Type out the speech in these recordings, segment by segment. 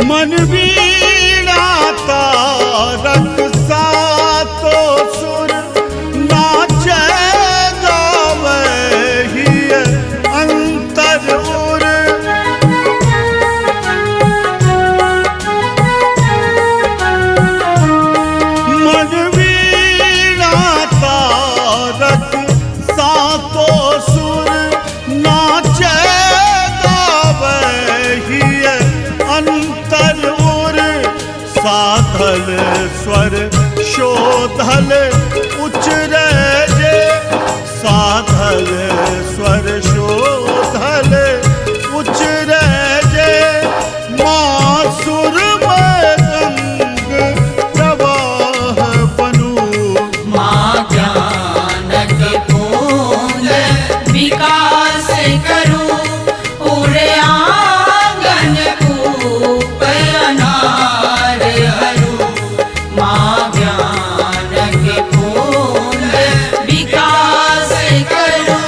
मन वीणा तारक सातो सुर नाचे गावे हिय अंतर उर। मन वीणा तारक सातो सुर नाचे गावे हिय अंतर उर। साधल स्वर शोधल उचरे जे, साधल स्वर शोधल उचरे जे। मासुर में गंग प्रवाह बनू, माँ ज्ञान के पूंज विकास करूं। उड़े आंगन कूप अनार हरू, माँ ज्ञान के पूंज विकास करूं।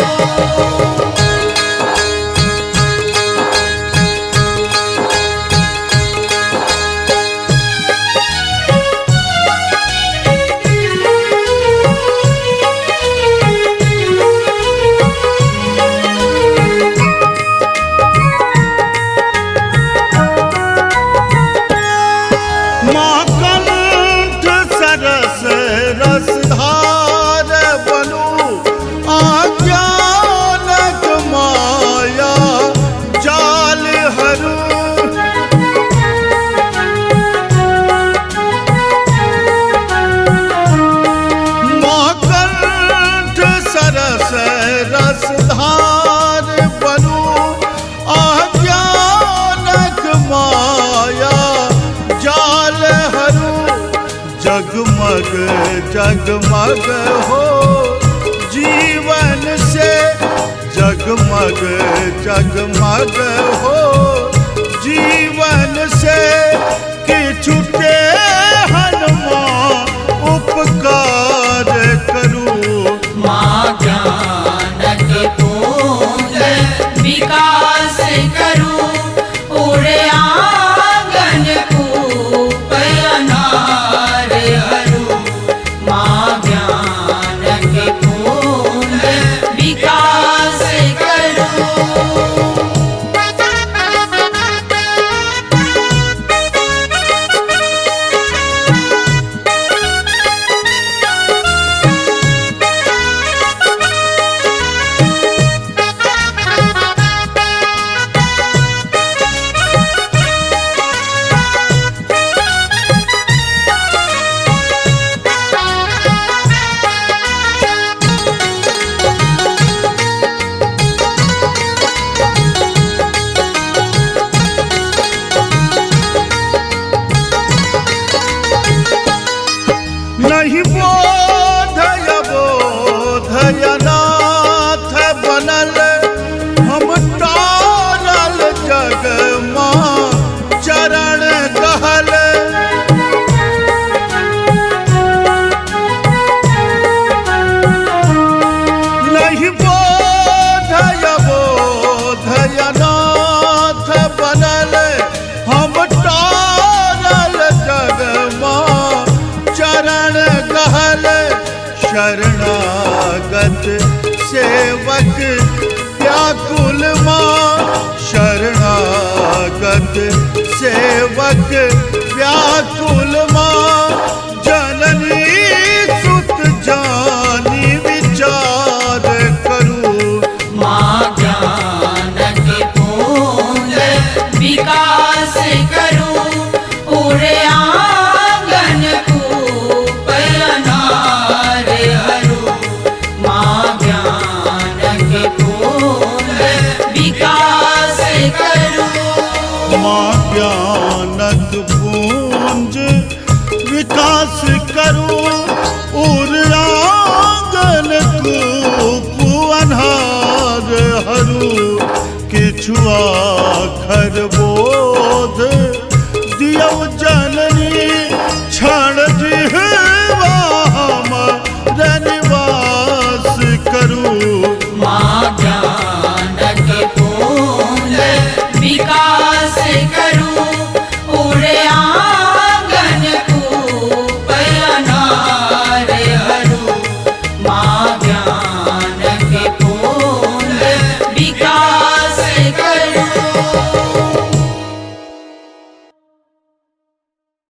माँ कंठ सरस रसधार बनू, आज्ञानक माया जाल हरू। माँ कंठ सरस रसधार बनू, आज्ञानक माया जाल हरू। जगमग जगमग हो जीवन से, जगमग जगमग हो जीवन से। किछु ते हनुमान उपकार करूं, माँ ज्ञान के पूंज विकास करूं। उड़े आंगन कूप अनार हरू, माँ ज्ञान के पूंज विकास करूं। नहीं बोधय बोधय नाथ बनल, हम टारल जग माँ चरण कहल। नहीं बोधय बोधय नाथ बनल, हम टारल जग माँ चरण कहल। शरणागत सेवक व्याकुल माँ, शरणागत सेवक व्याकुल माँ। जननी सुत जानी विचार करूं, माँ ज्ञान के पूंज विकास करूं। उड़े आंगन कूप अनार हरू, माँ ज्ञान के पूंज विकास करूं। माँ ज्ञानक पूंज विकास करूं। उर आंगन कूप अनार हरू, किछु आखर बोध